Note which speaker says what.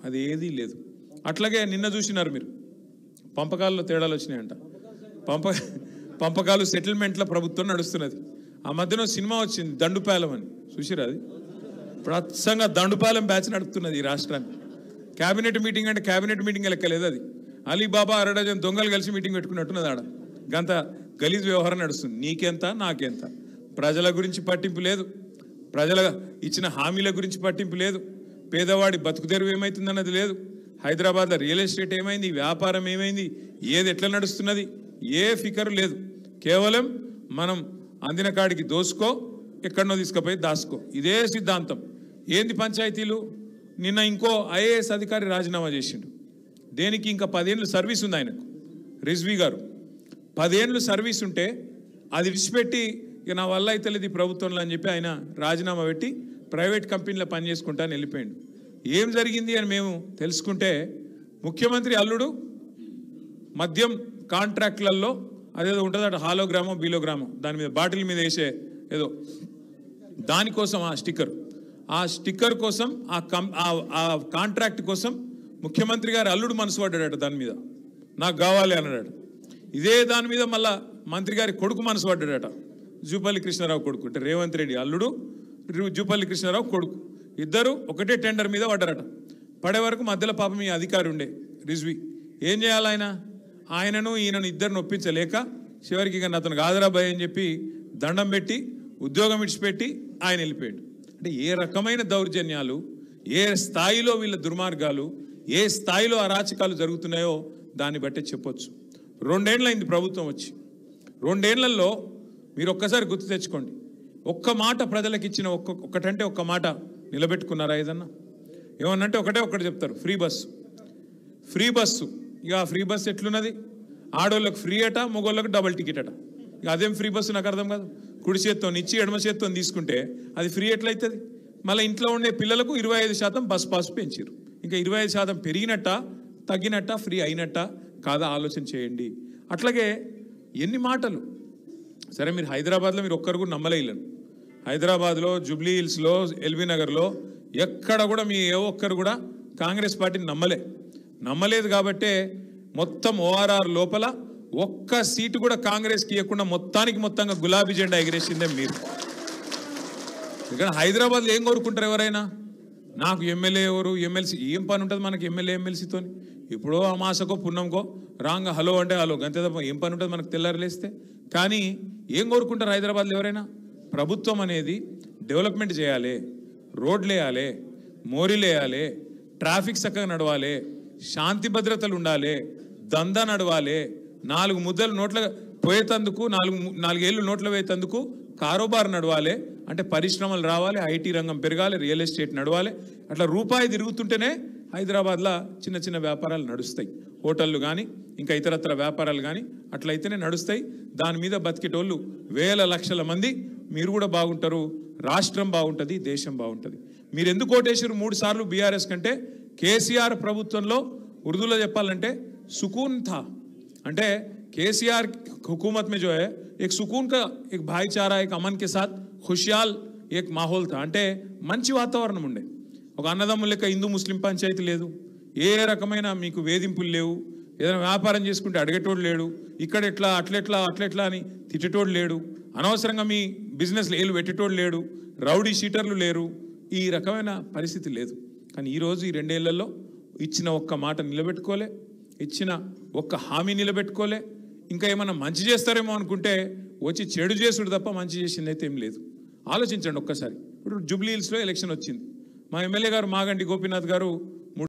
Speaker 1: అది ఏదీ లేదు. అట్లాగే నిన్న చూసినారు మీరు, పంపకాల్లో తేడాలు వచ్చినాయంట. పంపకాలు సెటిల్మెంట్ల ప్రభుత్వం నడుస్తున్నది. ఆ మధ్యన సినిమా వచ్చింది దండుపాలెం అని, చూసిరా? అది ప్రత్సంగా దండుపాలెం బ్యాచ్ నడుపుతున్నది ఈ రాష్ట్రాన్ని. క్యాబినెట్ మీటింగ్ అంటే క్యాబినెట్ మీటింగ్ లెక్కలేదు అది. అలీబాబా అరడజన్ దొంగలు కలిసి మీటింగ్ పెట్టుకున్నట్టున్నది ఆడ. గంత గలీజ్ వ్యవహారం నడుస్తుంది. నీకెంత నాకెంత. ప్రజల గురించి పట్టింపు లేదు, ప్రజల ఇచ్చిన హామీల గురించి పట్టింపు లేదు, పేదవాడి బతుకు తెరువు ఏమవుతుందన్నది లేదు, హైదరాబాద్లో రియల్ ఎస్టేట్ ఏమైంది, వ్యాపారం ఏమైంది, ఏది ఎట్లా నడుస్తున్నది, ఏ ఫికర్ లేదు. కేవలం మనం అందిన కాడికి దోసుకో, ఎక్కడనో తీసుకుపోయి దాసుకో, ఇదే సిద్ధాంతం. ఏంది పంచాయతీలు? నిన్న ఇంకో ఐఏఎస్ అధికారి రాజీనామా చేసిండు. దేనికి? ఇంకా 10 ఏళ్ళు సర్వీస్ ఉంది ఆయనకు. రిజ్వీ గారు 10 ఏళ్ళు సర్వీస్ ఉంటే అది విడిచిపెట్టి ఇక నా వల్ల అయితే లేదు ఈ ప్రభుత్వంలో అని చెప్పి ఆయన రాజీనామా పెట్టి ప్రైవేట్ కంపెనీలో పనిచేసుకుంటా అని వెళ్ళిపోయాడు. ఏం జరిగింది అని మేము తెలుసుకుంటే, ముఖ్యమంత్రి అల్లుడు మద్యం కాంట్రాక్ట్లలో అదేదో ఉంటుంది అటు హాలోగ్రామో బీలోగ్రామో, దాని మీద బాటిల్ మీద వేసే ఏదో దానికోసం ఆ స్టిక్కర్ కోసం ఆ కాంట్రాక్ట్ కోసం ముఖ్యమంత్రి గారు అల్లుడు మనసు పడ్డాడట. దాని మీద నాకు కావాలి అన్నాడట. ఇదే దాని మీద మళ్ళా మంత్రి గారి కొడుకు మనసు పడ్డాడట, జూపల్లి కృష్ణారావు కొడుకు. అంటే రేవంత్ రెడ్డి అల్లుడు, జూపల్లి కృష్ణారావు కొడుకు, ఇద్దరు ఒకటే టెండర్ మీద పడ్డారట. పడే వరకు మధ్యలో పాపం ఈ అధికారి ఉండే రిజ్వీ. ఏం చేయాలి ఆయనను ఈయనను ఇద్దరిని ఒప్పించలేక చివరికి ఇక అతను కాదరాబాయ్ అని చెప్పి దండం పెట్టి ఉద్యోగం విడిచిపెట్టి ఆయన వెళ్ళిపోయాడు. అంటే ఏ రకమైన దౌర్జన్యాలు, ఏ స్థాయిలో వీళ్ళ దుర్మార్గాలు, ఏ స్థాయిలో అరాచకాలు జరుగుతున్నాయో దాన్ని బట్టే చెప్పొచ్చు. 2 ఏళ్ళైంది ప్రభుత్వం వచ్చి. 2 ఏళ్లలో మీరు ఒక్కసారి గుర్తు తెచ్చుకోండి. ఒక్క మాట ప్రజలకు ఇచ్చిన ఒక్కటంటే ఒక్క మాట నిలబెట్టుకున్నారా? ఏదన్నా ఏమన్నంటే ఒకటి చెప్తారు, ఫ్రీ బస్సు. ఇక ఆ ఫ్రీ బస్సు ఎట్లున్నది? ఆడోళ్ళకి ఫ్రీ అట, మగోళ్ళకి డబల్ టికెట్ అట. ఇక అదేం ఫ్రీ బస్సు నాకు అర్థం కాదు. కుడి చేత్తో ఇచ్చి ఎడమ చేత్తో తీసుకుంటే అది ఫ్రీ ఎట్లయితుంది? మళ్ళీ ఇంట్లో ఉండే పిల్లలకు 25% బస్ పాస్ పెంచారు. ఇంకా 25% పెరిగినట్ట, తగ్గినట్ట, ఫ్రీ అయినట్ట కాదా? ఆలోచన చేయండి. అట్లాగే ఎన్ని మాటలు. సరే, మీరు హైదరాబాద్లో మీరు ఒక్కరు కూడా నమ్మలేను. హైదరాబాద్లో జూబ్లీ హిల్స్లో ఎల్బీ నగర్లో ఎక్కడ కూడా మీ ఏ ఒక్కరు కూడా కాంగ్రెస్ పార్టీని నమ్మలేదు. కాబట్టే మొత్తం ఓఆర్ఆర్ లోపల ఒక్క సీటు కూడా కాంగ్రెస్కి ఇవ్వకుండా మొత్తంగా గులాబీ జెండా ఎగిరేసిందే మీరు. ఇక్కడ హైదరాబాద్లో ఏం కోరుకుంటారు ఎవరైనా? నాకు ఎమ్మెల్యే ఎవరు, ఎమ్మెల్సీ ఏం పని ఉంటుంది మనకి ఎమ్మెల్యే ఎమ్మెల్సీతో? ఇప్పుడు అమాసకో పుణ్యంకో రాంగ్ హలో అంటే హలో, గంతే తప్ప ఏం పని ఉంటుంది మనకు తెల్లారలేస్తే? కానీ ఏం కోరుకుంటారు హైదరాబాద్లో ఎవరైనా? ప్రభుత్వం అనేది డెవలప్మెంట్ చేయాలి, రోడ్లు వేయాలి, మోరీలు వేయాలి, ట్రాఫిక్ చక్కగా నడవాలి, శాంతి భద్రతలు ఉండాలి, దందా నడవాలి, 4 ముద్దలు నోట్ల పోయేతందుకు 4 ఏళ్ళు నోట్ల వేయేతందుకు కారోబార్ నడవాలి. అంటే పరిశ్రమలు రావాలి, ఐటీ రంగం పెరగాలి, రియల్ ఎస్టేట్ నడవాలి. అట్లా రూపాయి తిరుగుతుంటేనే హైదరాబాద్లో చిన్న వ్యాపారాలు నడుస్తాయి. హోటళ్ళు కానీ ఇంకా ఇతరత్ర వ్యాపారాలు కానీ అట్లయితేనే నడుస్తాయి. దాని మీద బతికేటోళ్ళు వేల లక్షల మంది. మీరు కూడా బాగుంటారు, రాష్ట్రం బాగుంటుంది, దేశం బాగుంటుంది. మీరు ఎందుకు ఓటేసారు 3 సార్లు బీఆర్ఎస్ కంటే? కేసీఆర్ ప్రభుత్వంలో ఉర్దూలో చెప్పాలంటే సుకూన్ థా. అంటే కేసీఆర్ हुकूमत में जो है एक सुकून का, एक भाईचारा, एक अमन के साथ खुशहाल एक माहौल था. అంటే మంచి వాతావరణం ఉండే. ఒక అన్నదమ్ముల లెక్క హిందూ ముస్లిం పంచాయతీ లేదు, ఏ రకమైన మీకు వేధింపులు లేవు, ఏదైనా వ్యాపారం చేసుకుంటే అడిగేటోడు లేడు, ఇక్కడ ఎట్లా అట్లెట్లా అని తిట్టేటోడు లేడు, అనవసరంగా మీ బిజినెస్లో ఏళ్ళు పెట్టేటోడు లేడు, రౌడీ షీటర్లు లేరు, ఈ రకమైన పరిస్థితి లేదు. కానీ ఈరోజు ఈ 2 ఏళ్లలో ఇచ్చిన ఒక్క మాట నిలబెట్టుకోలే, ఇచ్చిన ఒక్క హామీ నిలబెట్టుకోలే. ఇంకా ఏమన్నా మంచి చేస్తారేమో అనుకుంటే వచ్చి చెడు చేసుడు తప్ప మంచి చేసింది అయితే ఏం లేదు. ఆలోచించండి ఒక్కసారి. ఇప్పుడు జూబ్లీ హిల్స్లో ఎలక్షన్ వచ్చింది. మా ఎమ్మెల్యే గారు మాగంటి గోపీనాథ్ గారు